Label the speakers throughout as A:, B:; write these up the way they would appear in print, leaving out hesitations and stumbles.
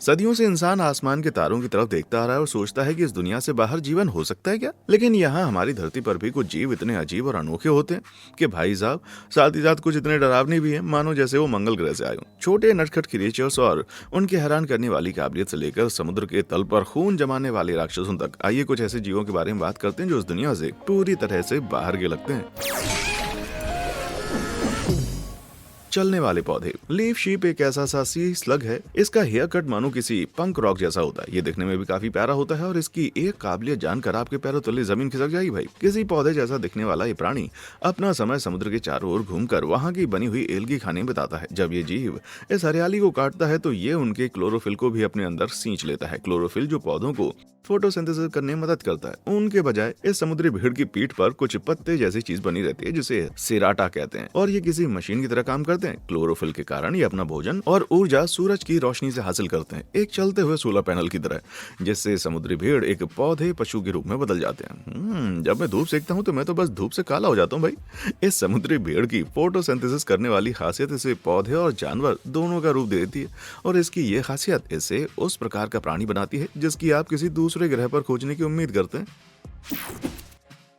A: सदियों से इंसान आसमान के तारों की तरफ देखता आ रहा है और सोचता है कि इस दुनिया से बाहर जीवन हो सकता है क्या। लेकिन यहाँ हमारी धरती पर भी कुछ जीव इतने अजीब और अनोखे होते हैं कि भाई साहब, साथ ही साथ कुछ इतने डरावने भी हैं मानो जैसे वो मंगल ग्रह से आए हों। छोटे नटखट क्रिएचर्स और उनकी हैरान करने वाली काबिलियत से लेकर समुद्र के तल पर खून जमाने वाले राक्षसों तक, आइए कुछ ऐसे जीवों के बारे में बात करते हैं जो इस दुनिया से पूरी तरह से बाहर के लगते हैं। चलने वाले पौधे। लीफ शीप एक ऐसा सा सी स्लग है। इसका हेयर कट मानो किसी पंक रॉक जैसा होता है। ये देखने में भी काफी प्यारा होता है और इसकी एक काबिलियत जानकर आपके पैरों तले जमीन खिसक जाएगी भाई। किसी पौधे जैसा दिखने वाला ये प्राणी अपना समय समुद्र के चारों ओर घूमकर वहां की बनी हुई एल्गी खाने में बिताता है। जब ये जीव इस हरियाली को काटता है तो ये उनके क्लोरोफिल को भी अपने अंदर सींच लेता है। क्लोरोफिल जो पौधों को फोटोसिंथेसिस करने में मदद करता है। उनके बजाय इस समुद्री भीड़ की पीठ पर कुछ पत्ते जैसी चीज बनी रहती है जिसे सिराटा कहते हैं और ये किसी मशीन की तरह काम करते हैं। क्लोरोफिल के कारण ये अपना भोजन और ऊर्जा सूरज की रोशनी से हासिल करते हैं, एक चलते हुए सोलर पैनल की तरह, जिससे समुद्री भीड़ एक पौधे पशु के रूप में बदल जाते हैं। जब मैं धूप सेकता हूँ तो मैं तो बस धूप से काला हो जाता हूँ भाई। इस समुद्री भीड़ की फोटोसिंथेसिस करने वाली खासियत इसे पौधे और जानवर दोनों का रूप दे देती है और इसकी ये खासियत इसे उस प्रकार का प्राणी बनाती है जिसकी आप किसी दूसरे ग्रह पर खोजने की उम्मीद करते हैं।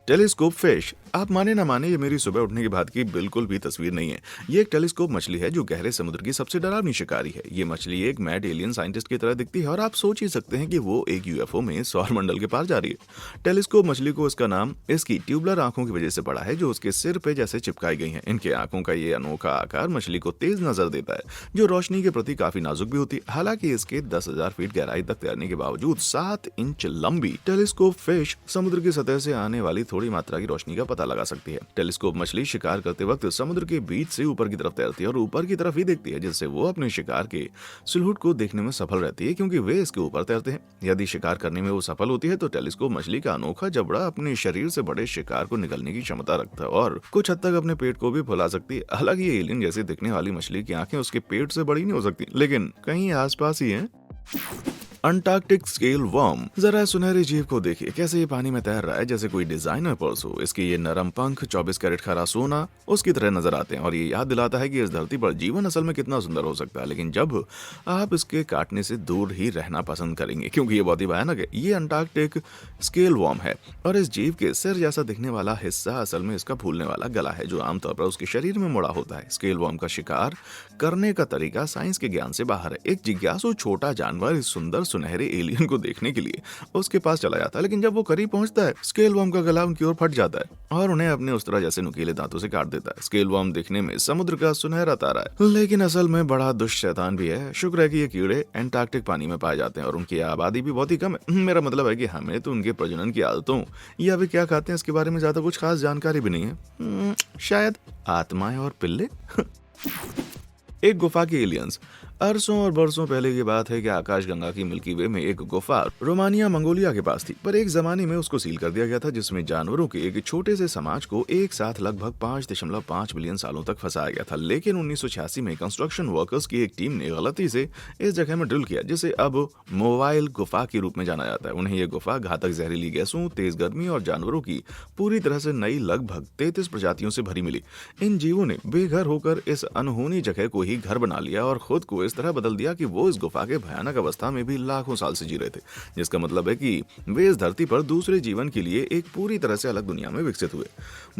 A: Telescope fish. आप माने ना माने, ये मेरी सुबह उठने के बाद की बिल्कुल भी तस्वीर नहीं है। ये एक टेलीस्कोप मछली है जो गहरे समुद्र की सबसे डरावनी शिकारी है। ये मछली एक मैड एलियन साइंटिस्ट की तरह दिखती है और आप सोच ही सकते हैं कि वो एक यूएफओ में सौर मंडल के पार जा रही है। टेलीस्कोप मछली को इसका नाम इसकी ट्यूबलर आंखों की वजह से पड़ा है जो उसके सिर पे जैसे चिपकाई गई हैं। इनके आंखों का ये अनोखा आकार मछली को तेज नजर देता है जो रोशनी के प्रति काफी नाजुक भी होती है। हालांकि इसके 10,000 फीट गहराई तक तैरने के बावजूद 7 इंच लंबी टेलीस्कोप फिश समुद्र की सतह से आने वाली थोड़ी मात्रा की रोशनी का पता लगा सकती है। टेलीस्कोप मछली शिकार करते वक्त समुद्र के बीच से ऊपर की तरफ तैरती है और ऊपर की तरफ ही देखती है, जिससे वो अपने शिकार के सुलूट को देखने में सफल रहती है क्योंकि वे इसके ऊपर तैरते हैं। यदि शिकार करने में वो सफल होती है तो टेलीस्कोप मछली का अनोखा जबड़ा अपने शरीर से बड़े शिकार को निगलने की क्षमता रखता है और कुछ हद तक अपने पेट को भी फुला सकती है। हालांकि ये एलियन जैसे दिखने वाली मछली की आंखें उसके पेट से बड़ी नहीं हो सकती, लेकिन कहीं आसपास ही है। Antarctic scale worm. जरा सुनहरे जीव को देखिए, कैसे ये पानी में तैर रहा है जैसे कोई डिजाइनर पर्स हो। इसके ये नरम पंख 24 कैरेट खरा सोना उसकी तरह नजर आते हैं और ये याद दिलाता है कि इस धरती पर जीवन असल में कितना सुंदर हो सकता है, लेकिन जब आप इसके काटने से दूर ही रहना पसंद करेंगे क्योंकि ये बहुत ही भयानक है। ये अंटार्कटिक स्केल वर्म है और इस जीव के सिर जैसा दिखने वाला हिस्सा असल में इसका फूलने वाला गला है जो आमतौर पर उसके शरीर में मुड़ा होता है। स्केल वर्म का शिकार करने का तरीका साइंस के ज्ञान से बाहर है। एक जिज्ञासु छोटा जानवर इस सुंदर सुनहरे एलियन को देखने के लिए उसके पास चला जाता है, लेकिन जब वो करीब पहुंचता है स्केल वर्म का गला उनकी ओर फट जाता है और उन्हें अपने उस्तरा जैसे नुकीले दांतों से काट देता है। स्केल वर्म देखने में समुद्र का सुनहरा तारा है, लेकिन असल में बड़ा दुष्ट शैतान भी है। शुक्र है कि ये कीड़े अंटार्कटिक पानी में पाए जाते हैं और उनकी आबादी भी बहुत ही कम है। मेरा मतलब है कि हमें तो उनके प्रजनन की आदतों या वे क्या खाते हैं इसके बारे में ज्यादा कुछ खास जानकारी भी नहीं है। शायद आत्माएं और पिल्ले। एक गुफा के एलियंस। अरसों और बरसों पहले की बात है कि आकाशगंगा की मिल्की वे में एक गुफा रोमानिया मंगोलिया के पास थी, पर एक जमाने में उसको सील कर दिया गया था जिसमें जानवरों के एक छोटे से समाज को एक साथ लगभग 5.5 बिलियन सालों तक फंसाया गया था। लेकिन 1986 में कंस्ट्रक्शन वर्कर्स की एक टीम ने गलती से इस जगह में ड्रिल किया जिसे अब मोबाइल गुफा के रूप में जाना जाता है। उन्हें यह गुफा घातक जहरीली गैसों, तेज गर्मी और जानवरों की पूरी तरह से नई लगभग 33 प्रजातियों से भरी मिली। इन जीवों ने बेघर होकर इस अनहोनी जगह को ही घर बना लिया और खुद को इस तरह बदल दिया कि वो इस गुफा के भयानक अवस्था में भी लाखों साल से जी रहे थे, जिसका मतलब है कि वे इस धरती पर दूसरे जीवन के लिए एक पूरी तरह से अलग दुनिया में विकसित हुए।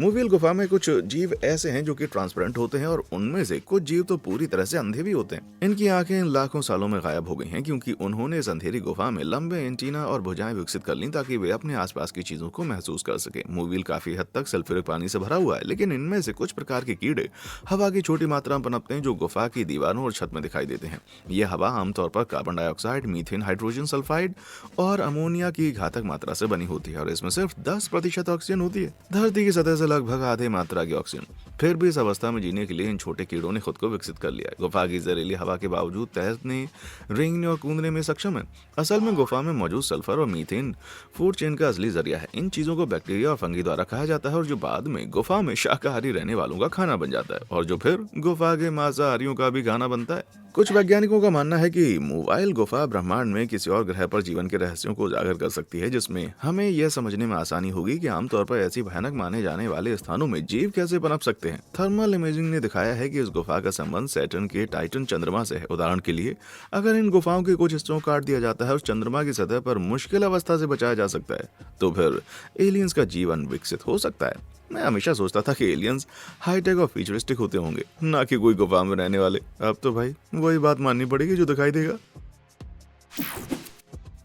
A: मोबाइल गुफा में कुछ जीव ऐसे हैं जो कि ट्रांसपेरेंट होते हैं और उनमें से कुछ जीव तो पूरी तरह से अंधे भी होते हैं। इनकी आंखें लाखों सालों में गायब हो गई हैं क्योंकि उन्होंने इस अंधेरी गुफा में लंबे एंटीना और भुजाएं विकसित कर ली ताकि वे अपने आसपास की चीजों को महसूस कर सके। मोबाइल काफी हद तक सल्फ्यूरिक पानी से भरा हुआ है, लेकिन इनमें से कुछ प्रकार के कीड़े हवा की छोटी मात्रा में पनपते हैं जो गुफा की दीवारों और छत में दिखाई देते हैं। यह हवा आमतौर पर carbon dioxide, methane, hydrogen sulphide और अमोनिया की घातक मात्रा से बनी होती है और इसमें सिर्फ 10% ऑक्सीजन होती है, धरती की सतह से लगभग आधे मात्रा की ऑक्सीजन। फिर भी इस अवस्था में जीने के लिए इन छोटे कीड़ों ने खुद को विकसित कर लिया है। गुफा की जहरीली हवा के बावजूद तैरने, रेंगने और कूदने में सक्षम है। असल में गुफा में मौजूद सल्फर और मीथेन फूड चेन का असली जरिया है। इन चीजों को बैक्टीरिया और फंगी द्वारा खाया जाता है और जो बाद में गुफा में शाकाहारी रहने वालों का खाना बन जाता है और जो फिर गुफा के मांसाहारियों का भी खाना बनता है। कुछ वैज्ञानिकों का मानना है कि मोबाइल गुफा ब्रह्मांड में किसी और ग्रह पर जीवन के रहस्यों को उजागर कर सकती है, जिसमें हमें यह समझने में आसानी होगी कि आमतौर पर ऐसी भयानक माने जाने वाले स्थानों में जीव कैसे पनप सकते हैं। सकते हैं। थर्मल इमेजिंग ने दिखाया है कि इस गुफा का संबंध सैटर्न के टाइटन चंद्रमा से है। उदाहरण के लिए, अगर इन गुफाओं के कुछ हिस्सों को काट दिया जाता है और चंद्रमा की सतह पर मुश्किल अवस्था से बचाया जा सकता है, तो फिर एलियंस का जीवन विकसित हो सकता है। मैं हमेशा सोचता था कि एलियंस हाईटेक और फ्यूचरिस्टिक होते होंगे, ना कि कोई गुफा में रहने वाले। अब तो भाई वही बात माननी पड़ेगी जो दिखाई देगा।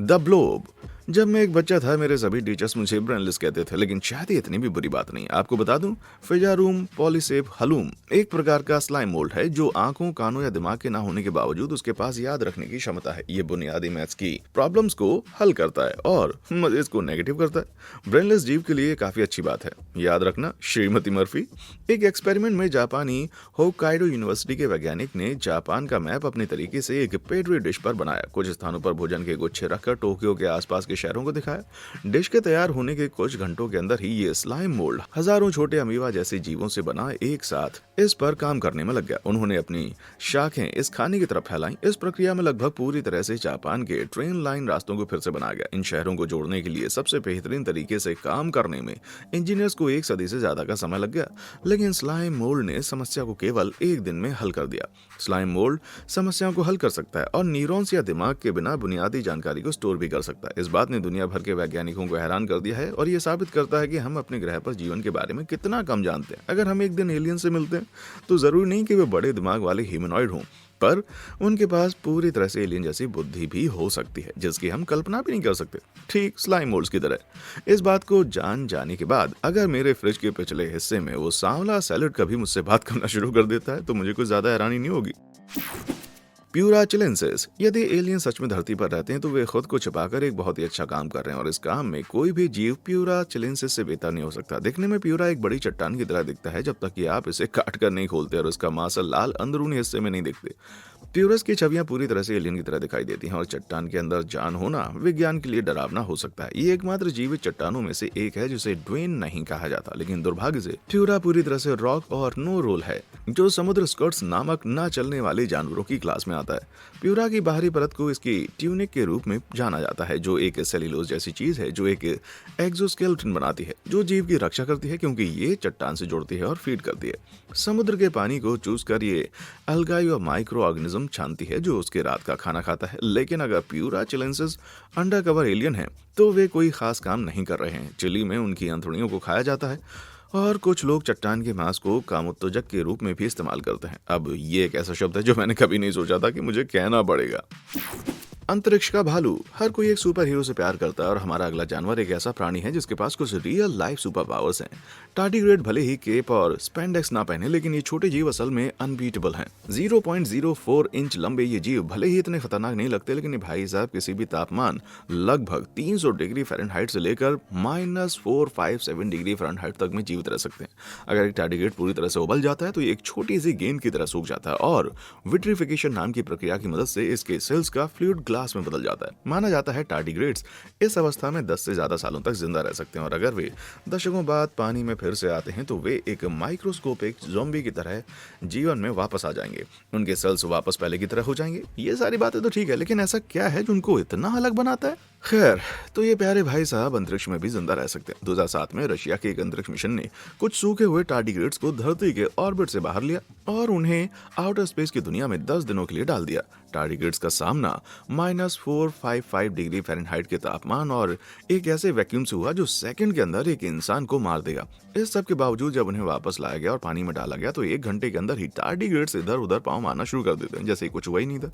A: The blob. जब मैं एक बच्चा था, मेरे सभी टीचर्स मुझे ब्रेनलेस कहते थे, लेकिन शायद ये इतनी भी बुरी बात नहीं। आपको बता दूं, फिजारूम पॉलीसेप हलूम एक प्रकार का स्लाइम मोल्ड है जो आंखों, कानों या दिमाग के ना होने के बावजूद उसके पास याद रखने की क्षमता है। ये बुनियादी मैथ्स की प्रॉब्लम्स को हल करता है और मजेज को नेगेटिव करता है। ब्रेनलेस जीव के लिए काफी अच्छी बात है। याद रखना, श्रीमती मर्फी। एक एक्सपेरिमेंट में जापानी होक्काइडो यूनिवर्सिटी के वैज्ञानिक ने जापान का मैप अपने तरीके से एक पेट्री डिश पर बनाया। कुछ स्थानों पर भोजन के गुच्छे रखकर टोक्यो के आसपास के शहरों को दिखाया। डिश के तैयार होने के कुछ घंटों के अंदर ही ये स्लाइम मोल्ड हजारों छोटे अमीबा जैसे जीवों से बना एक साथ इस पर काम करने में लग गया। उन्होंने अपनी शाखें इस खाने की तरफ फैलाई। इस प्रक्रिया में लगभग पूरी तरह से जापान के ट्रेन लाइन रास्तों को फिर से बनाया गया। इन शहरों को जोड़ने के लिए सबसे बेहतरीन तरीके से काम करने में इंजीनियर्स को एक सदी से ज्यादा का समय लग गया, लेकिन स्लाइम मोल्ड ने समस्या को केवल एक दिन में हल कर दिया। स्लाइम मोल्ड समस्याओं को हल कर सकता है और न्यूरॉन्स या दिमाग के बिना बुनियादी जानकारी को स्टोर भी कर सकता है। इस बात ने दुनिया भर के वैज्ञानिकों को हैरान कर दिया है और यह साबित करता है कि हम अपने ग्रह पर जीवन के बारे में कितना कम जानते हैं। अगर हम एक दिन एलियन से मिलते हैं तो जरूरी नहीं कि वे बड़े दिमाग वाले ह्यूमनॉइड हों, पर उनके पास पूरी तरह से एलियन जैसी बुद्धि भी हो सकती है जिसकी हम कल्पना भी नहीं कर सकते, ठीक स्लाइम मोल्ड्स की तरह। इस बात को जान जाने के बाद अगर मेरे फ्रिज के पिछले हिस्से में वो सांवला सैलेड कभी मुझसे बात करना शुरू कर देता है तो मुझे कुछ ज्यादा हैरानी नहीं होगी। प्यूरा चिलेंसिस। यदि एलियन सच में धरती पर रहते हैं तो वे खुद को छिपाकर एक बहुत ही अच्छा काम कर रहे हैं और इस काम में कोई भी जीव प्यूरा चिलेंसिस से बेहतर नहीं हो सकता। दिखने में प्यूरा एक बड़ी चट्टान की तरह दिखता है जब तक कि आप इसे काट कर नहीं खोलते और उसका मांसल लाल अंदरूनी हिस्से में नहीं दिखते। प्यूरस की छवियां पूरी तरह से एलियन की तरह दिखाई देती हैं और चट्टान के अंदर जान होना विज्ञान के लिए डरावना हो सकता है। ये एकमात्र जीवित चट्टानों में से एक है जिसे ड्वेन नहीं कहा जाता, लेकिन दुर्भाग्य से प्यूरा पूरी तरह से रॉक और नो रोल है, जो समुद्र स्कर्ट्स नामक न चलने वाले जानवरों की क्लास में आता है। प्यूरा की बाहरी परत को इसकी ट्यूनिक के रूप में जाना जाता है, जो एक सेल्यूलोज जैसी चीज है जो एक एक्सोस्केलेटन बनाती है जो जीव की रक्षा करती है क्योंकि ये चट्टान से जुड़ती है और फीड करती है। समुद्र के पानी को चूस कर ये अलगाई और माइक्रो ऑर्गेनिज्म छानती है जो उसके रात का खाना खाता है। लेकिन अगर प्यूरा चिलेंसिस अंडरकवर एलियन है तो वे कोई खास काम नहीं कर रहे हैं। चिली में उनकी अंथड़ियों को खाया जाता है और कुछ लोग चट्टान के मांस को कामोत्तेजक के रूप में भी इस्तेमाल करते हैं। अब ये एक ऐसा शब्द है जो मैंने कभी नहीं सोचा था कि मुझे कहना पड़ेगा। अंतरिक्ष का भालू। हर कोई एक सुपर हीरो से प्यार करता है और हमारा अगला जानवर एक ऐसा प्राणी है जिसके पास कुछ रियल लाइफ सुपर पावर्स हैं। टार्डिग्रेड भले ही केप और स्पेंडेक्स ना पहने, लेकिन ये छोटे जीव असल में अनबीटेबल हैं। 0.04 इंच लंबे ये जीव भले ही इतने खतरनाक नहीं लगते, लेकिन ये भाई साहब किसी भी तापमान लगभग 300 डिग्री फ़ारेनहाइट से लेकर -457 डिग्री फ़ारेनहाइट तक में जीवित रह सकते हैं। अगर एक टार्डिग्रेड पूरी तरह से उबल जाता है तो ये एक छोटी सी गेंद की तरह सूख जाता है और विट्रिफिकेशन नाम की प्रक्रिया की मदद से इसके सेल्स का फ्लूइड ग्लास में बदल जाता है। माना जाता है टार्डिग्रेड्स इस अवस्था में 10 से ज्यादा सालों तक जिंदा रह सकते हैं और अगर वे दशकों बाद पानी में फिर से आते हैं तो वे एक माइक्रोस्कोपिक ज़ॉम्बी की तरह जीवन में वापस आ जाएंगे। उनके सेल्स वापस पहले की तरह हो जाएंगे। ये सारी बातें तो ठीक है, लेकिन ऐसा क्या है जो उनको इतना अलग बनाता है? खैर, तो ये प्यारे भाई साहब अंतरिक्ष में भी जिंदा रह सकते हैं। 2007 में रशिया के एक अंतरिक्ष मिशन ने कुछ सूखे हुए टार्डिग्रेड्स को धरती के ऑर्बिट से बाहर लिया और उन्हें आउटर स्पेस की दुनिया में 10 दिनों के लिए डाल दिया। टार्डिग्रेड्स का सामना -455 डिग्री फ़ारेनहाइट के तापमान और एक ऐसे वैक्यूम से हुआ जो सेकंड के अंदर एक इंसान को मार देगा। इस सब के बावजूद जब उन्हें वापस लाया गया और पानी में डाला गया तो 1 घंटे के अंदर ही टार्डिग्रेड्स इधर उधर पांव मारना शुरू कर देते हैं जैसे कुछ हुआ ही नहीं था,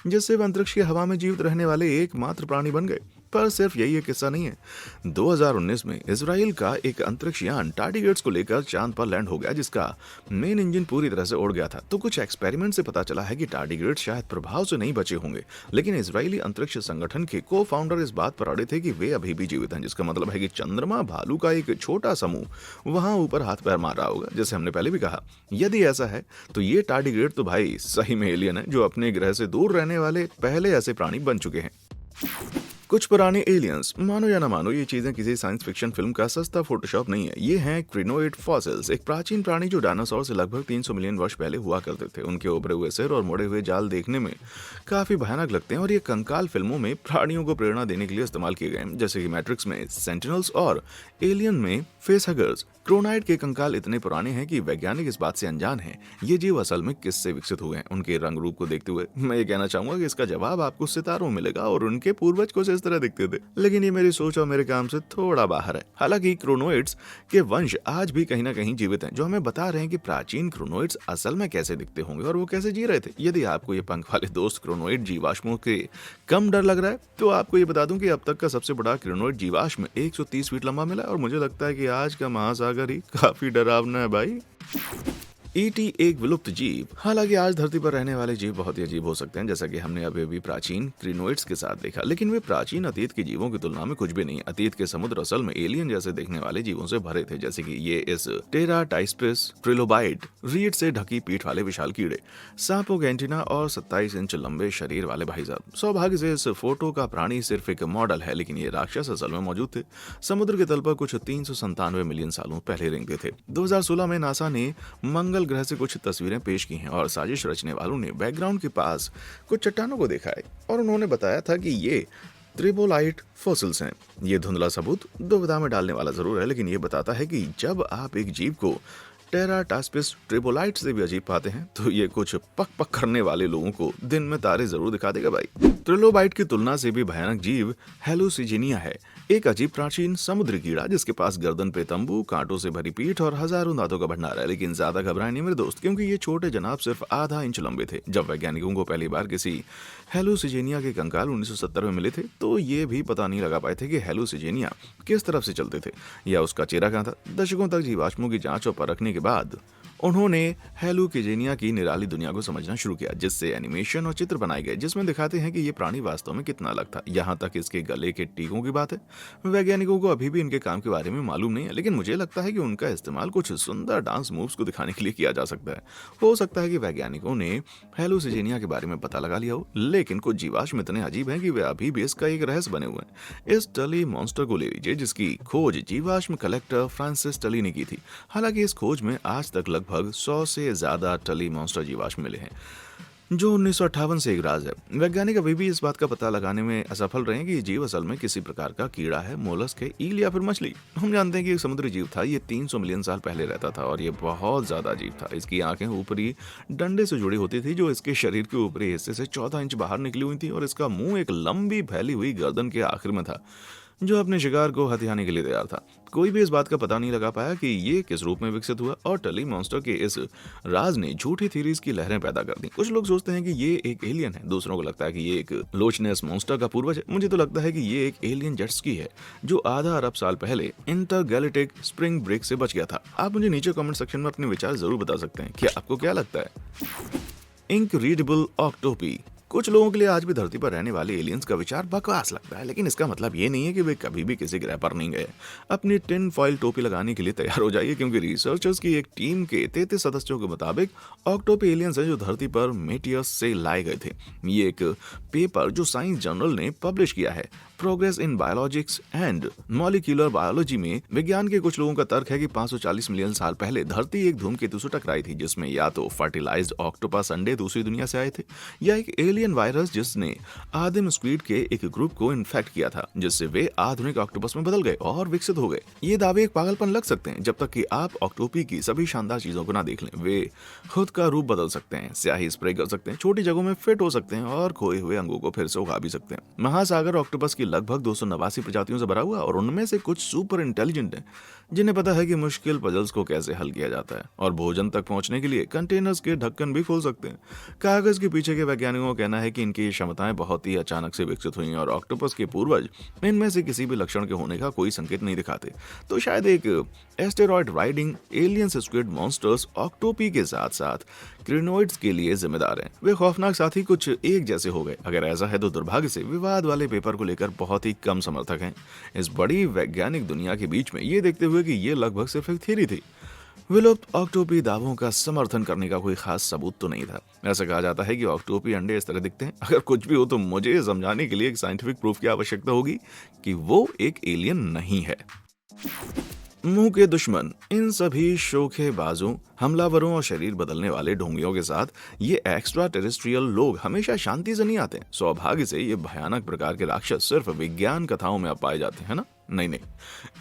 A: जिससे वे अंतरिक्ष की हवा में जीवित रहने वाले एकमात्र प्राणी बन गए। पर सिर्फ यही एक किस्सा नहीं है। 2019 में इजराइल का एक अंतरिक्ष यान टार्डिग्रेड्स को लेकर चांद पर लैंड हो गया जिसका मेन इंजन पूरी तरह से उड़ गया था। तो कुछ एक्सपेरिमेंट से पता चला है कि टार्डिग्रेड्स शायद प्रभाव से नहीं बचे होंगे, लेकिन इजरायली अंतरिक्ष संगठन के को फाउंडर इस बात पर अड़े थे कि वे अभी भी जीवित हैं, जिसका मतलब है कि चंद्रमा भालू का एक छोटा समूह वहां ऊपर हाथ पैर मार रहा होगा। जैसे हमने पहले भी कहा, यदि ऐसा है तो ये टार्डिग्रेड तो भाई सही में एलियन है जो अपने ग्रह से दूर रहने वाले पहले ऐसे प्राणी बन चुके हैं। कुछ पुराने एलियंस, मानो या ना मानो, ये चीजें किसी साइंस फिक्शन फिल्म का सस्ता फोटोशॉप नहीं है। ये हैं क्रिनोइड फॉसिल्स, एक प्राचीन प्राणी जो डायनासोर से लगभग 300 मिलियन वर्ष पहले हुआ करते थे। उनके उभरे हुए सिर और मुड़े हुए जाल देखने में काफी भयानक लगते हैं और ये कंकाल फिल्मों में प्राणियों को प्रेरणा देने के लिए इस्तेमाल किए गए हैं, जैसे कि मैट्रिक्स में सेंटिनल्स और एलियन में फेसहगर्स। क्रोनाइड के कंकाल इतने पुराने हैं कि वैज्ञानिक इस बात से अनजान हैं ये जीव असल में किससे विकसित हुए हैं। उनके रंग रूप को देखते हुए मैं ये कहना चाहूंगा कि इसका जवाब आपको सितारों में मिलेगा और उनके पूर्वज कुछ इस तरह दिखते थे, लेकिन ये मेरी सोच और मेरे काम से थोड़ा बाहर है। हालांकि क्रोनोइड्स के वंश आज भी कहीं ना कहीं जीवित हैं, जो हमें बता रहे हैं कि प्राचीन क्रोनोइड्स असल में कैसे दिखते होंगे और वो कैसे जी रहे थे। यदि आपको ये पंख वाले दोस्त क्रोनोइड जीवाश्मों के कम डर लग रहा है तो आपको ये बता दूं कि अब तक का सबसे बड़ा क्रोनोइड जीवाश्म 130 फीट लंबा मिला और मुझे लगता है कि आज का महासागर ही काफी डरावना है भाई। ईटी एक विलुप्त जीव। हालांकि आज धरती पर रहने वाले जीव बहुत ही अजीब हो सकते हैं, जैसा कि हमने अभी प्राचीन क्रिनोइड्स के साथ देखा, लेकिन वे प्राचीन अतीत के जीवों की तुलना में कुछ भी नहीं। अतीत के समुद्र असल में एलियन जैसे दिखने वाले जीवों से भरे थे, जैसे कि ये इस टेराटाइस्पिस ट्रिलोबाइट, रीढ़ से ढकी पीठ वाले विशाल कीड़े, सांपों के एंटीना और 27 इंच लंबे शरीर वाले भाई साहब। सौभाग्य से इस फोटो का प्राणी सिर्फ एक मॉडल है, लेकिन ये राक्षस असल में मौजूद थे। समुद्र के तल पर कुछ 397 मिलियन सालों पहले रेंगते थे। 2016 में नासा ने मंगल ग्रह से कुछ तस्वीरें पेश की हैं और साजिश रचने वालों ने बैकग्राउंड के पास कुछ चट्टानों को देखा है और उन्होंने बताया था कि ये ट्रिबोलाइट फॉसिल्स हैं। ये धुंधला सबूत दुविधा में डालने वाला जरूर है, लेकिन ये बताता है कि जब आप एक जीव को टेराटास्पिस ट्रिबोलाइट से भी अजीब पाते हैं तो ये कुछ पक पक करने वाले लोगों को दिन में तारे जरूर दिखा देगा भाई। ट्रिलोबाइट की तुलना से भी भयानक जीव हेलुसिजिनिया है, एक अजीब प्राचीन समुद्री कीड़ा जिसके पास गर्दन पे तंबू, कांटों से भरी पीठ और हजारों दांतों का भंडार है। लेकिन ज्यादा घबराए नहीं मेरे दोस्त, क्योंकि ये छोटे जनाब सिर्फ आधा इंच लंबे थे। जब वैज्ञानिकों को पहली बार किसी हेलुसिजिनिया के कंकाल 1970 में मिले थे तो ये भी पता नहीं लगा पाए थे कि हेलुसिजिनिया किस तरफ से चलते थे या उसका चेहरा कहाँ था। दशकों तक जीवाश्मों की जांच और परखने के बाद उन्होंने हेलुसिजिनिया की निराली दुनिया को समझना शुरू किया, जिससे एनिमेशन और चित्र बनाए गए जिसमें दिखाते हैं कि ये प्राणी वास्तव में कितना अलग था। यहाँ तक इसके गले के टीकों की बात है, वैज्ञानिकों को अभी भी इनके काम के बारे में मालूम नहीं है, लेकिन मुझे लगता है कि उनका इस्तेमाल कुछ सुंदर डांस मूव्स को दिखाने के लिए किया जा सकता है। हो सकता है कि वैज्ञानिकों ने हेलुसिजिनिया के बारे में पता लगा लिया हो, लेकिन कुछ जीवाश्म इतने अजीब हैं कि वे अभी भी इसका एक रहस्य बने हुए हैं। इस टली मॉन्स्टर को ले लीजिए, जिसकी खोज जीवाश्म कलेक्टर फ्रांसिस टली ने की थी। हालांकि इस खोज में आज तक लगभग 100 से ज्यादा टली मॉन्स्टर जीवाश्म मिले हैं, जो 1958 से एक राज है। वैज्ञानिक अभी भी इस बात का पता लगाने में असफल रहे हैं कि ये जीव असल में किसी प्रकार का कीड़ा है, मोलस्क है, ईल या फिर मछली। हम जानते हैं कि एक समुद्री जीव था, ये 300 मिलियन साल पहले रहता था और ये बहुत ज्यादा अजीब था। इसकी आंखें ऊपरी डंडे से जुड़ी होती थी, जो इसके शरीर के ऊपरी हिस्से से 14 इंच बाहर निकली हुई थी, और इसका मुंह एक लंबी फैली हुई गर्दन के आखिर में था, जो अपने शिकार को हथियाने के लिए तैयार था। कोई भी इस बात का पता नहीं लगा पाया कि ये किस रूप में विकसित हुआ, और टली मॉन्स्टर के इस राज ने झूठी थ्योरीज की लहरें पैदा कर दी। कुछ लोग सोचते हैं कि ये एक एलियन है, दूसरों को लगता है कि ये एक लोचनेस मॉन्स्टर का पूर्वज है। मुझे तो लगता है कि ये एक एलियन जेट स्की है, जो आधा अरब साल पहले इंटरगैलेक्टिक स्प्रिंग ब्रेक से बच गया था। आप मुझे नीचे कमेंट सेक्शन में अपने विचार जरूर बता सकते हैं कि आपको क्या लगता है। Incredible octopi. कुछ लोगों के लिए आज भी धरती पर रहने वाले एलियंस का विचार बकवास लगता है, लेकिन इसका मतलब ये नहीं है कि वे कभी भी किसी ग्रह पर नहीं गए। अपनी टिन फॉइल टोपी लगाने के लिए तैयार हो जाइए, क्योंकि रिसर्चर्स की एक टीम के 33 सदस्यों के मुताबिक ऑक्टोपी एलियंस हैं जो धरती पर मेटियस से लाए गए थे। ये एक पेपर जो साइंस जर्नल ने पब्लिश किया है, progress in biologics and molecular biology में। विज्ञान के कुछ लोगों का तर्क है कि 540 मिलियन साल पहले धरती एक धूमकेतु से टकराई थी, जिसमें या तो फर्टिलाइज्ड ऑक्टोपस अंडे दूसरी दुनिया से आए थे, या एक एलियन वायरस जिसने आदिम स्क्विड के एक ग्रुप को इन्फेक्ट किया था, जिससे वे आधुनिक ऑक्टोपस में बदल गए और विकसित हो गए। ये दावे एक पागलपन लग सकते हैं, जब तक कि आप ऑक्टोपी की सभी शानदार चीजों को ना देख लें। वे खुद का रूप बदल सकते हैं, स्याही स्प्रे कर सकते हैं, छोटी जगहों में फिट हो सकते हैं और खोए हुए अंगों को फिर से उगा भी सकते हैं। महासागर ऑक्टोपस की लगभग 289 प्रजातियों से भरा हुआ, और उनमें से कुछ सुपर इंटेलिजेंट हैं, जिन्हें पता है कि मुश्किल पजल्स को कैसे हल किया जाता है, और भोजन तक पहुंचने के लिए कंटेनर्स के ढक्कन भी खोल सकते हैं। कागज के पीछे के वैज्ञानिकों का कहना है कि इनकी क्षमताएं बहुत ही अचानक से विकसित हुई, और ऑक्टोपस के पूर्वज इनमें से किसी भी लक्षण के होने का कोई संकेत नहीं दिखाते। तो शायद एक asteroid riding aliens squid monsters octopi के साथ साथ क्रिनोइड्स के लिए जिम्मेदार हैं। वे खौफनाक साथी कुछ एक जैसे हो गए। अगर ऐसा है तो दुर्भाग्य से विवाद वाले पेपर को लेकर बहुत ही कम समर्थक हैं। इस बड़ी वैज्ञानिक दुनिया के बीच में ये देखते हुए कि ये लगभग सिर्फ एक थ्योरी थी, विलुप्त ऑक्टोपी दावों का समर्थन करने का कोई खास सबूत तो नहीं था। ऐसा कहा जाता है कि ऑक्टोपी अंडे इस तरह दिखते हैं। अगर कुछ भी हो तो मुझे ये समझाने के लिए एक साइंटिफिक प्रूफ की आवश्यकता होगी कि वो एक एलियन नहीं है। मुंह के दुश्मन इन सभी शोखेबाजों, हमलावरों और शरीर बदलने वाले ढोंगियों के साथ ये एक्स्ट्रा टेरेस्ट्रियल लोग हमेशा शांति से नहीं आते। सौभाग्य से ये भयानक प्रकार के राक्षस सिर्फ विज्ञान कथाओं में अब पाए जाते हैं ना। नहीं,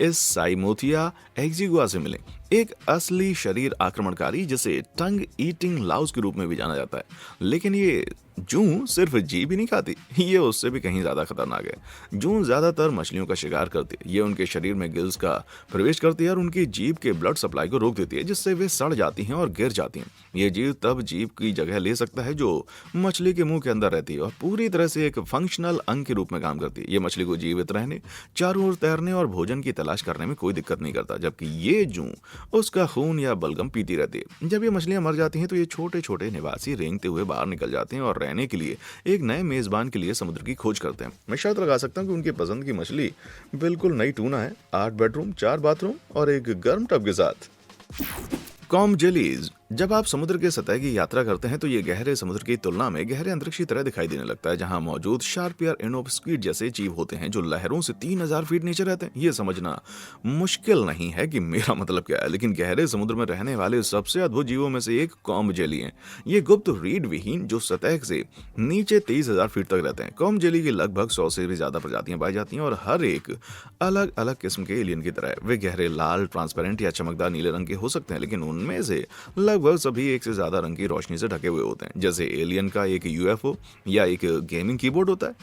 A: इस साइमोथिया एक्जिगुआ से मिले एक असली शरीर आक्रमणकारी जिसे टंग ईटिंग लाउस के रूप में भी जाना जाता है। लेकिन ये जूं सिर्फ जीभ ही नहीं खाती, ये उससे भी कहीं ज्यादा खतरनाक है। जूं ज्यादातर मछलियों का शिकार करती है। ये उनके शरीर में गिल्स का प्रवेश करती है और उनकी जीभ के ब्लड सप्लाई को रोक देती है, जिससे वे सड़ जाती हैं और गिर जाती हैं। ये जीव तब जीभ की जगह ले सकता है जो मछली के मुंह के अंदर रहती है और पूरी तरह से एक फंक्शनल अंग के रूप में काम करती है। ये मछली को जीवित रहने, चारों ओर तैरने और भोजन की तलाश करने में कोई दिक्कत नहीं करता, जबकि ये जूं उसका खून या बलगम पीती रहती है। जब ये मछलियां मर जाती हैं तो ये छोटे छोटे निवासी रेंगते हुए बाहर निकल जाते हैं और रहने के लिए एक नए मेजबान के लिए समुद्र की खोज करते हैं। मैं शर्त लगा सकता हूँ कि उनकी पसंद की मछली बिल्कुल नई टूना है, 8 बेडरूम, 4 बाथरूम और एक गर्म टब के साथ। Comb jellies. जब आप समुद्र के सतह की यात्रा करते हैं तो ये गहरे समुद्र की तुलना में गहरे अंतरिक्ष की तरह दिखाई देने लगता है, जहां मौजूद शार्पियर एनोस्क्विड जैसे जीव होते हैं जो लहरों से 3000 फीट नीचे रहते हैं। ये समझना मुश्किल नहीं है कि मेरा मतलब क्या है, लेकिन गहरे समुद्र में रहने वाले सबसे अद्भुत जीवों में से एक कॉम जेली है। ये गुप्त रीढ़ विहीन जो सतह से नीचे 23,000 फीट तक रहते हैं। कॉम जेली की लगभग 100 से भी ज्यादा प्रजातियां पाई जाती हैं और हर एक अलग अलग किस्म के एलियन की तरह है। वे गहरे लाल, ट्रांसपेरेंट या चमकदार नीले रंग के हो सकते हैं, लेकिन उनमें से लगभग सभी एक से ज्यादा रंग की रोशनी से ढके हुए होते हैं, जैसे एलियन का एक यूएफओ या एक गेमिंग कीबोर्ड होता है।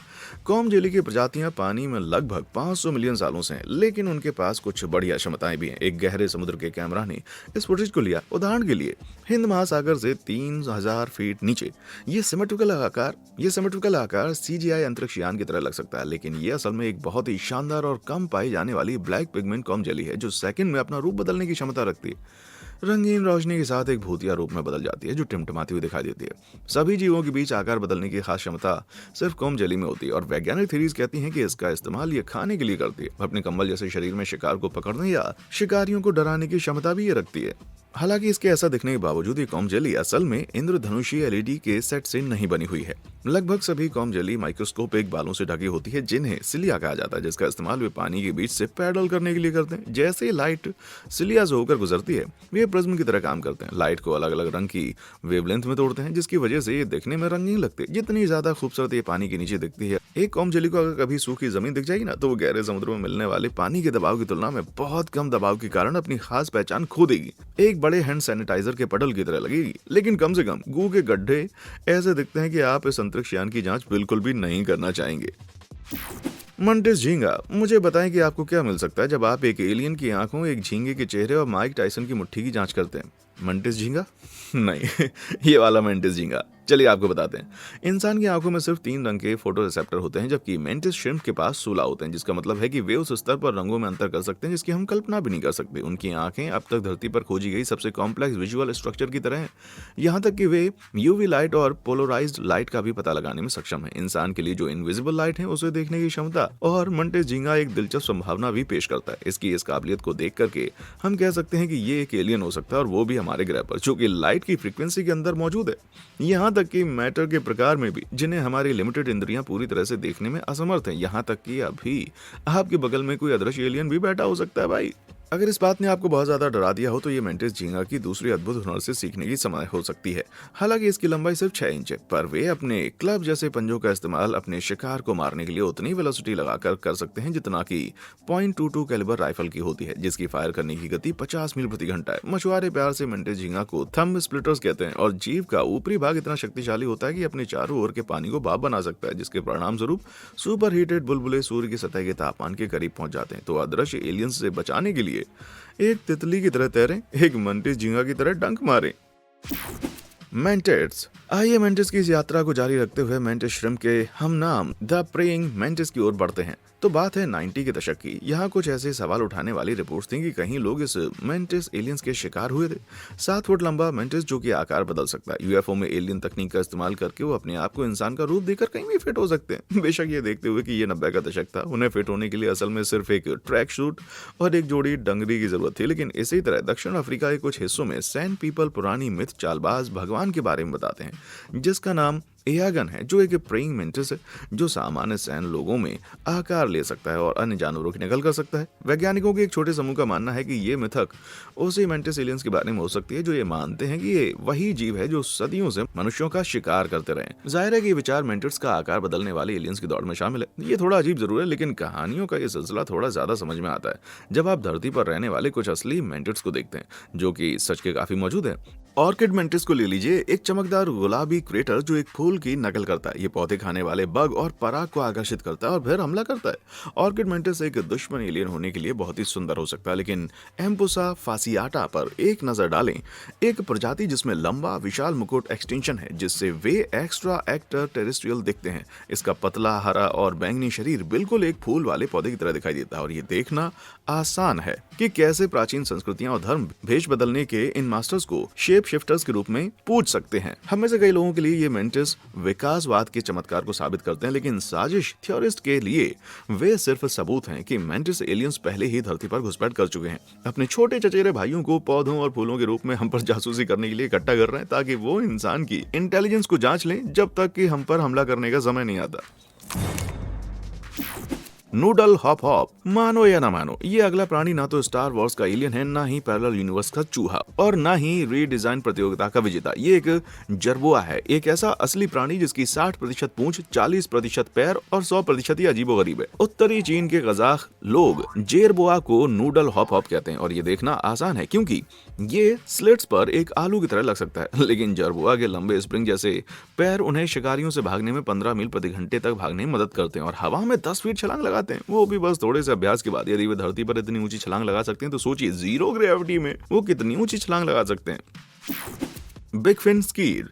A: कॉम जेली की प्रजातियां पानी में लगभग 500 मिलियन सालों से हैं, लेकिन उनके पास कुछ बढ़िया क्षमताएं भी हैं। एक गहरे समुद्र के कैमरा ने इस फुटेज को लिया। उदाहरण के लिए हिंद महासागर से 3000 फीट नीचे ये सिमेट्रिकल आकार सीजीआई अंतरिक्ष यान की तरह लग सकता है, लेकिन ये असल में एक बहुत ही शानदार और कम पाई जाने वाली ब्लैक पिगमेंट कॉम जेली है जो सेकंड में अपना रूप बदलने की क्षमता रखती है। रंगीन रोशनी के साथ एक भूतिया रूप में बदल जाती है जो टिमटिमाती हुई दिखाई देती है। सभी जीवों के बीच आकार बदलने की खास क्षमता सिर्फ कॉम जेली में होती है और वैज्ञानिक थ्योरीज कहती हैं कि इसका इस्तेमाल ये खाने के लिए करती है। अपने कंबल जैसे शरीर में शिकार को पकड़ने या शिकारियों को डराने की क्षमता भी ये रखती है। हालांकि इसके ऐसा दिखने के बावजूद ये कॉम जेली असल में इंद्रधनुषी एलईडी के सेट से नहीं बनी हुई है। लगभग सभी कॉम जेली माइक्रोस्कोपिक बालों से ढकी होती है जिन्हें सिलिया कहा जाता है, जिसका इस्तेमाल वे पानी के बीच से पैडल करने के लिए करते हैं। जैसे ही लाइट सिलिया से होकर गुजरती है वे प्रिज्म की तरह काम करते हैं, लाइट को अलग अलग रंग की वेवलेंथ में तोड़ते हैं, जिसकी वजह से ये दिखने में रंगीन लगते हैं। जितनी ज्यादा खूबसूरत ये पानी के नीचे दिखती है, एक कॉम जेली को अगर कभी सूखी जमीन दिख जाएगी ना तो वो गहरे समुद्र में मिलने वाले पानी के दबाव की तुलना में बहुत कम दबाव के कारण अपनी खास पहचान खो देगी। एक बड़े हैंड सैनिटाइजर के पटल की तरह लगेगी, लेकिन कम से कम गू के गड्ढे ऐसे दिखते हैं कि आप इस अंतरिक्ष यान की जांच बिल्कुल भी नहीं करना चाहेंगे। मंटिस झींगा। मुझे बताएं कि आपको क्या मिल सकता है जब आप एक एलियन की आंखों, एक झींगे के चेहरे और माइक टायसन की मुट्ठी की जांच करते हैं। मंटिस झींगा? नहीं ये वाला मेंटिस झींगा। चलिए आपको बताते हैं। इंसान की आंखों में सिर्फ 3 रंग के फोटो रिसेप्टर होते हैं, जबकि मेंटिस श्रिम्प के पास 16 होते हैं, जिसका मतलब है कि वे उस स्तर पर रंगों में अंतर कर सकते हैं जिसकी हम कल्पना भी नहीं कर सकते। उनकी आंखें अब तक धरती पर खोजी गई सबसे कॉम्प्लेक्स विजुअल स्ट्रक्चर की तरह हैं, यहाँ तक कि वे यूवी लाइट और पोलराइज्ड लाइट का भी पता लगाने में सक्षम है। इंसान के लिए जो इनविजिबल लाइट है उसे देखने की क्षमता और मंटिस झींगा एक दिलचस्प संभावना भी पेश करता है। इसकी इस काबिलियत को देख करके हम कह सकते हैं कि ये एक एलियन हो सकता है, और वो भी हमारे ग्रह पर, जो कि लाइट की फ्रीक्वेंसी के अंदर मौजूद है। यहाँ तक कि मैटर के प्रकार में भी, जिन्हें हमारी लिमिटेड इंद्रियां पूरी तरह से देखने में असमर्थ हैं। यहाँ तक कि अभी आपके बगल में कोई अदृश्य एलियन भी बैठा हो सकता है भाई। अगर इस बात ने आपको बहुत ज्यादा डरा दिया हो तो ये मेंटिस झींगा की दूसरी अद्भुत हुनर से सीखने की समय हो सकती है। हालांकि इसकी लंबाई सिर्फ 6 इंच है, पर वे अपने क्लब जैसे पंजों का इस्तेमाल अपने शिकार को मारने के लिए उतनी वेलोसिटी लगाकर कर सकते हैं जितना कि .22 कैलिबर राइफल की होती है, जिसकी फायर करने की गति 50 मील प्रति घंटा है। मछुआरे प्यार से मेंटिस झींगा को थंब स्प्लिटर्स कहते हैं, और जीव का ऊपरी भाग इतना शक्तिशाली होता है कि अपने चारों ओर के पानी को भाप बना सकता है, जिसके परिणाम स्वरूप सुपर हीटेड बुलबुले सूर्य की सतह के तापमान के करीब पहुंच जाते हैं। तो अदृश्य एलियंस से बचाने के लिए एक तितली की तरह तैरें, एक मंटिस झींगा की तरह डंक मारें। मेंटिस। आइए मेंटिस की इस यात्रा को जारी रखते हुए मेंटिस श्रिम्प के हम नाम द प्रेइंग मेंटिस की ओर बढ़ते हैं। तो बात है 90 के दशक की। यहाँ कुछ ऐसे सवाल उठाने वाली रिपोर्ट्स थी कि कहीं लोग इस मेंटिस एलियंस के शिकार हुए थे। 7 फुट लंबा मेंटिस जो कि आकार बदल सकता है। यूएफओ में एलियन तकनीक का इस्तेमाल करके वो अपने आप को इंसान का रूप देकर कहीं भी फिट हो सकते हैं। बेशक ये देखते हुए कि ये 90 का दशक था, उन्हें फिट होने के लिए असल में सिर्फ एक ट्रैक सूट और एक जोड़ी डंगरी की जरूरत थी। लेकिन इसी तरह दक्षिण अफ्रीका के कुछ हिस्सों में सैंड पीपल पुरानी मिथ चालबाज भगवान के बारे में बताते हैं, जिसका नाम एयागन है, जो एक प्रेइंग मेंटिस है जो सामान्य सैन लोगों में आकार ले सकता है और अन्य जानवरों की नकल कर सकता है। वैज्ञानिकों के एक छोटे समूह का मानना है कि ये मिथक उसी मेंटिस एलियंस के बारे में हो सकती है जो ये मानते हैं कि ये वही जीव है जो सदियों से मनुष्यों का शिकार करते रहे। जाहिर है कि ये विचार मेंटिस का आकार बदलने वाले एलियंस की दौड़ में शामिल है। ये थोड़ा अजीब जरूर है, लेकिन कहानियों का ये सिलसिला थोड़ा ज्यादा समझ में आता है जब आप धरती पर रहने वाले कुछ असली मेंटिस को देखते हैं, जो कि सच के काफी मौजूद है। ऑर्किड मेंटिस को ले लीजिए, एक चमकदार गुलाबी क्रेटर जो एक फूल की नकल करता है। ये पौधे खाने वाले बग और पराग को आकर्षित करता है और फिर हमला करता है। ऑर्किड मेंटिस एक दुश्मन एलियन होने के लिए बहुत ही सुंदर हो सकता है, लेकिन एम्पुसा फासियाटा पर एक नजर डालें, एक प्रजाति जिसमें लंबा विशाल मुकुट एक्सटेंशन है, जिससे वे एक्स्ट्रा एक्टर टेरेस्ट्रियल दिखते हैं। इसका पतला हरा और बैंगनी शरीर बिल्कुल एक फूल वाले पौधे की तरह दिखाई देता है और ये देखना आसान है कि कैसे प्राचीन संस्कृतियां और धर्म भेष बदलने के इन मास्टर्स को शेप शिफ्टर्स के रूप में पूछ सकते हैं। हम में से कई लोगों के लिए ये मेंटिस विकासवाद के चमत्कार को साबित करते हैं, लेकिन साजिश थ्योरिस्ट के लिए वे सिर्फ सबूत हैं कि मेंटिस एलियंस पहले ही धरती पर घुसपैठ कर चुके हैं। अपने छोटे चचेरे भाइयों को पौधों और फूलों के रूप में हम पर जासूसी करने के लिए इकट्ठा कर रहे हैं, ताकि वो इंसान की इंटेलिजेंस को जांच लें जब तक कि हम पर हमला करने का समय नहीं आता। Noodle hop hop. मानो या ना मानो, ये अगला प्राणी ना तो स्टार वॉर्स का एलियन है, ना ही पैरेलल यूनिवर्स का चूहा और ना ही रीडिजाइन प्रतियोगिता का विजेता। ये एक जरबुआ है, एक ऐसा असली प्राणी जिसकी 60% पूंछ, 40% पैर और 100% ही अजीबोगरीब है। उत्तरी चीन के कजाक लोग जेरबुआ को नूडल हॉप हॉप कहते हैं और ये देखना आसान है क्योंकि ये स्लिट्स पर एक आलू की तरह लग सकता है। लेकिन जरबुआ के लंबे स्प्रिंग जैसे पैर उन्हें शिकारियों से भागने में 15 मील प्रति घंटे तक भागने में मदद करते हैं और हवा में 10 फीट छलांग लगाते हैं, वो भी बस थोड़े से अभ्यास के बाद। यदि वे धरती पर इतनी ऊंची छलांग लगा सकते हैं तो सोचिए जीरो ग्रेविटी में वो कितनी ऊंची छलांग लगा सकते हैं। Big fin squid.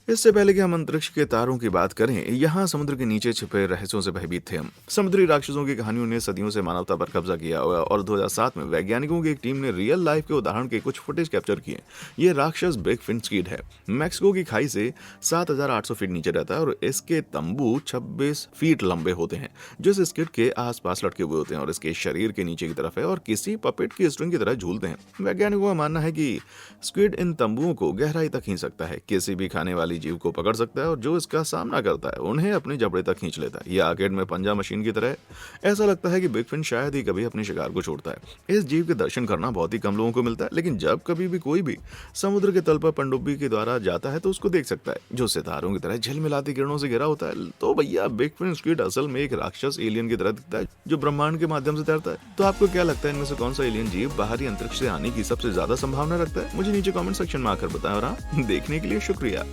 A: इससे पहले कि हम अंतरिक्ष के तारों की बात करें, यहाँ समुद्र के नीचे छिपे रहस्यों से भयभीत थे हम। समुद्री राक्षसों की कहानियों ने सदियों से मानवता पर कब्जा किया हुआ और 2007 में वैज्ञानिकों की एक टीम ने रियल लाइफ के उदाहरण के कुछ फुटेज कैप्चर किए। ये राक्षस बिग फिन स्क्विड है। मैक्सिको की खाई से 7800 फीट नीचे रहता है और इसके तंबू 26 फीट लंबे होते हैं जो इस स्क्विड के आसपास लटके हुए होते हैं और इसके शरीर के नीचे की तरफ है और किसी पपेट की स्ट्रिंग की तरह झूलते हैं। वैज्ञानिकों का मानना है कि स्क्विड इन तंबुओं को गहराई तक खींच सकता है, किसी भी खाने वाली जीव को पकड़ सकता है और जो इसका सामना करता है उन्हें अपने जबड़े तक खींच लेता है। यह आर्केड में पंजा मशीन की तरह है। ऐसा लगता है कि बिग फिन शायद ही कभी अपने शिकार को छोड़ता है। इस जीव के दर्शन करना बहुत ही कम लोगों को मिलता है, लेकिन जब कभी भी कोई भी समुद्र के तल पर पनडुब्बी के द्वारा जाता है तो उसको देख सकता है, जो सितारों की तरह झिलमिलाती किरणों से घिरा होता है। तो भैया बिग फिन स्क्विड असल में एक राक्षस एलियन की तरह दिखता है जो ब्रह्मांड के माध्यम से तैरता है। तो आपको क्या लगता है इनमें से कौन सा एलियन जीव बाहरी अंतरिक्ष से आने की सबसे ज्यादा संभावना रखता है? मुझे नीचे कमेंट सेक्शन में आकर बताएं और हाँ, देखने के लिए शुक्रिया।